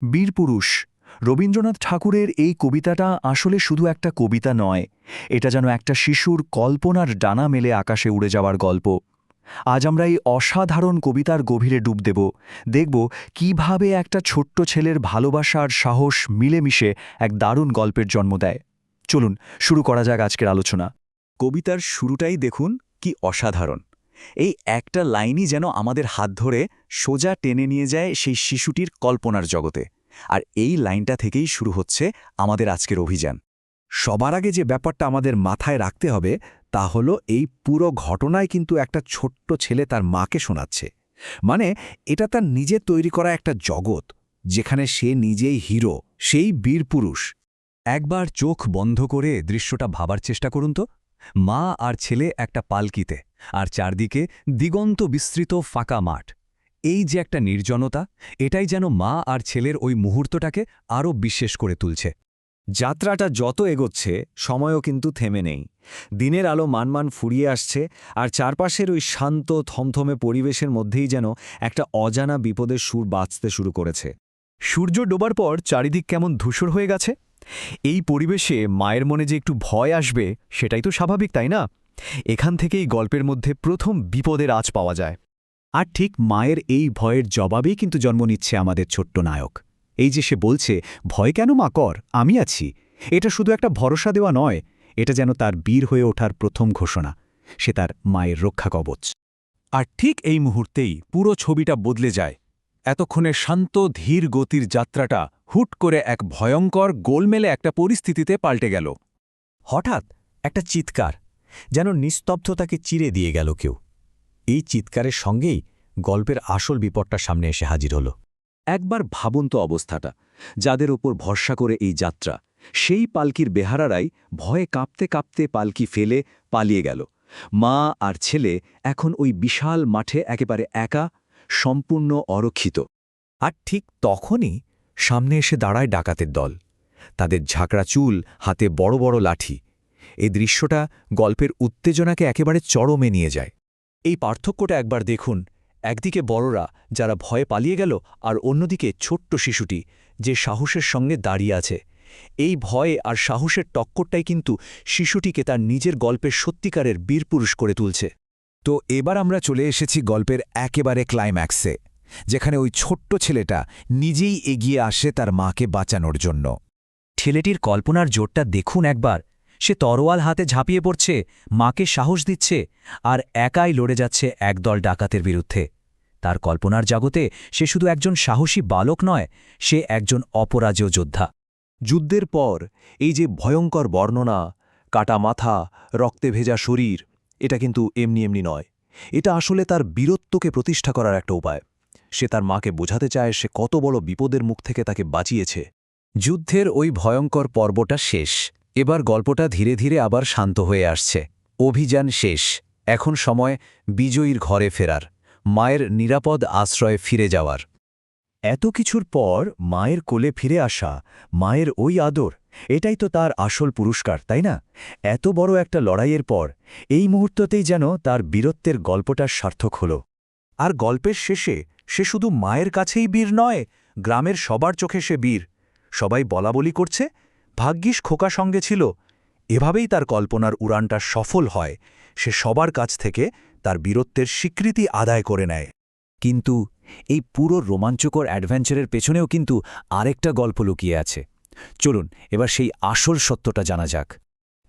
বীরপুরুষ রবীন্দ্রনাথ ঠাকুরের এই কবিতাটা আসলে শুধু একটা কবিতা নয়, এটা যেন একটা শিশুর কল্পনার ডানা মেলে আকাশে উড়ে যাওয়ার গল্প। আজ আমরা এই অসাধারণ কবিতার গভীরে ডুব দেব, দেখব কিভাবে একটা ছোট্ট ছেলের ভালোবাসা আর সাহস মিলেমিশে এক দারুণ গল্পের জন্ম দেয়। চলুন শুরু করা যাক আজকের আলোচনা। কবিতার শুরুটাই দেখুন কি অসাধারণ। এই একটা লাইনই যেন আমাদের হাত ধরে সোজা টেনে নিয়ে যায় সেই শিশুটির কল্পনার জগতে। আর এই লাইনটা থেকেই শুরু হচ্ছে আমাদের আজকের অভিযান। সবার আগে যে ব্যাপারটা আমাদের মাথায় রাখতে হবে তা হলো এই পুরো ঘটনায় কিন্তু একটা ছোট্ট ছেলে তার মাকে শোনাচ্ছে। মানে এটা তার নিজের তৈরি করা একটা জগৎ, যেখানে সে নিজেই হিরো, সেই বীরপুরুষ। একবার চোখ বন্ধ করে দৃশ্যটা ভাবার চেষ্টা করুন তো। মা আর ছেলে একটা পালকিতে, আর চারদিকে দিগন্ত বিস্তৃত ফাঁকা মাঠ। এই যে একটা নির্জনতা, এটাই যেন মা আর ছেলের ওই মুহূর্তটাকে আরও বিশেষ করে তুলছে। যাত্রাটা যত এগোচ্ছে সময়ও কিন্তু থেমে নেই। দিনের আলো মানমান ফুরিয়ে আসছে, আর চারপাশের ওই শান্ত থমথমে পরিবেশের মধ্যেই যেন একটা অজানা বিপদের সুর বাজতে শুরু করেছে। সূর্য ডোবার পর চারিদিক কেমন ধূসর হয়ে গেছে। এই পরিবেশে মায়ের মনে যে একটু ভয় আসবে সেটাই তো স্বাভাবিক, তাই না? এখান থেকেই গল্পের মধ্যে প্রথম বিপদের আঁচ পাওয়া যায়। আর ঠিক মায়ের এই ভয়ের জবাবেই কিন্তু জন্ম নিচ্ছে আমাদের ছোট্ট নায়ক। এই যে সে বলছে, ভয় কেন মা, কর, আমি আছি। এটা শুধু একটা ভরসা দেওয়া নয়, এটা যেন তার বীর হয়ে ওঠার প্রথম ঘোষণা। সে তার মায়ের রক্ষা কবচ। আর ঠিক এই মুহূর্তেই পুরো ছবিটা বদলে যায়। এতক্ষণে শান্ত ধীর গতির যাত্রাটা হুট করে এক ভয়ঙ্কর গোলমেলে একটা পরিস্থিতিতে পাল্টে গেল। হঠাৎ একটা চিৎকার, যেন নিস্তব্ধতাকে চিরে দিয়ে গেল কেউ। এই চিৎকারের সঙ্গেই গল্পের আসল বিপদটা সামনে এসে হাজির হল। একবার ভাবুন তো অবস্থাটা, যাদের ওপর ভরসা করে এই যাত্রা, সেই পালকির বেহারারাই ভয়ে কাঁপতে কাঁপতে পালকি ফেলে পালিয়ে গেল। মা আর ছেলে এখন ওই বিশাল মাঠে একেবারে একা, সম্পূর্ণ অরক্ষিত। আর ঠিক তখনই সামনে এসে দাঁড়ায় ডাকাতের দল। তাদের ঝাঁকড়া চুল, হাতে বড় বড় লাঠি। এই দৃশ্যটা গল্পের উত্তেজনাকে একেবারে চরমে নিয়ে যায়। এই পার্থক্যটা একবার দেখুন। একদিকে বড়রা, যারা ভয়ে পালিয়ে গেল, আর অন্যদিকে ছোট্ট শিশুটি, যে সাহসের সঙ্গে দাঁড়িয়ে আছে। এই ভয় আর সাহসের টক্করটাই কিন্তু শিশুটিকে তার নিজের গল্পের সত্যিকারের বীরপুরুষ করে তুলছে। তো এবার আমরা চলে এসেছি গল্পের একেবারে ক্লাইম্যাক্সে, যেখানে ওই ছোট্ট ছেলেটা নিজেই এগিয়ে আসে তার মাকে বাঁচানোর জন্য। ছেলেটির কল্পনার জোরটা দেখুন একবার। সে তরোয়াল হাতে ঝাঁপিয়ে পড়ছে, মাকে সাহস দিচ্ছে, আর একাই লড়ে যাচ্ছে একদল ডাকাতের বিরুদ্ধে। তার কল্পনার জগতে সে শুধু একজন সাহসী বালক নয়, সে একজন অপরাজেয় যোদ্ধা। যুদ্ধের পর এই যে ভয়ঙ্কর বর্ণনা, কাটা মাথা, রক্তে ভেজা শরীর, এটা কিন্তু এমনি এমনি নয়। এটা আসলে তার বীরত্বকে প্রতিষ্ঠা করার একটা উপায়। সে তার মাকে বোঝাতে চায় সে কত বড় বিপদের মুখ থেকে তাকে বাঁচিয়েছে। যুদ্ধের ওই ভয়ঙ্কর পর্বটা শেষ। এবার গল্পটা ধীরে ধীরে আবার শান্ত হয়ে আসছে। অভিযান শেষ। এখন সময় বিজয়ীর ঘরে ফেরার, মায়ের নিরাপদ আশ্রয়ে ফিরে যাওয়ার। এত কিছুর পর মায়ের কোলে ফিরে আসা, মায়ের ওই আদর, এটাই তো তার আসল পুরস্কার, তাই না? এত বড় একটা লড়াইয়ের পর এই মুহূর্ততেই যেন তার বীরত্বের গল্পটা সার্থক হল। আর গল্পের শেষে সে শুধু মায়ের কাছেই বীর নয়, গ্রামের সবার চোখে সে বীর। সবাই বলাবলি করছে, ভাগ্যিস খোকা সঙ্গে ছিল। এভাবেই তার কল্পনার উড়ানটা সফল হয়। সে সবার কাছ থেকে তার বীরত্বের স্বীকৃতি আদায় করে নেয়। কিন্তু এই পুরো রোমাঞ্চকর অ্যাডভেঞ্চারের পেছনেও কিন্তু আরেকটা গল্প লুকিয়ে আছে। চলুন এবার সেই আসল সত্যটা জানা যাক।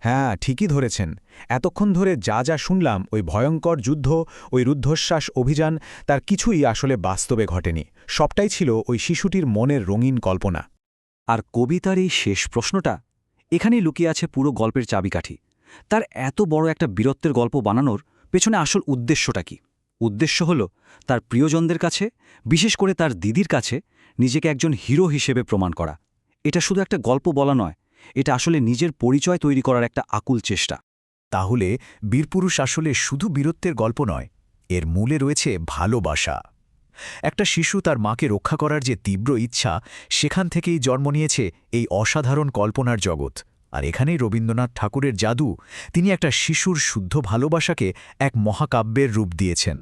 হ্যাঁ, ঠিকই ধরেছেন। এতক্ষণ ধরে যা যা শুনলাম, ওই ভয়ঙ্কর যুদ্ধ, ওই রুদ্ধশ্বাস অভিযান, তার কিছুই আসলে বাস্তবে ঘটেনি। সবটাই ছিল ওই শিশুটির মনের রঙিন কল্পনা। আর কবিতার এই শেষ প্রশ্নটা, এখানেই লুকিয়ে আছে পুরো গল্পের চাবিকাঠি। তার এত বড় একটা বীরত্বের গল্প বানানোর পেছনে আসল উদ্দেশ্যটা কি? উদ্দেশ্য হল তার প্রিয়জনদের কাছে, বিশেষ করে তার দিদির কাছে, নিজেকে একজন হিরো হিসেবে প্রমাণ করা। এটা শুধু একটা গল্প বলা নয়, এটা আসলে নিজের পরিচয় তৈরি করার একটা আকুল চেষ্টা। তাহলে বীরপুরুষ আসলে শুধু বীরত্বের গল্প নয়, এর মূলে রয়েছে ভালোবাসা। একটা শিশু তার মাকে রক্ষা করার যে তীব্র ইচ্ছা, সেখান থেকেই জন্ম নিয়েছে এই অসাধারণ কল্পনার জগৎ। আর এখানেই রবীন্দ্রনাথ ঠাকুরের জাদু। তিনি একটা শিশুর শুদ্ধ ভালোবাসাকে এক মহাকাব্যের রূপ দিয়েছেন।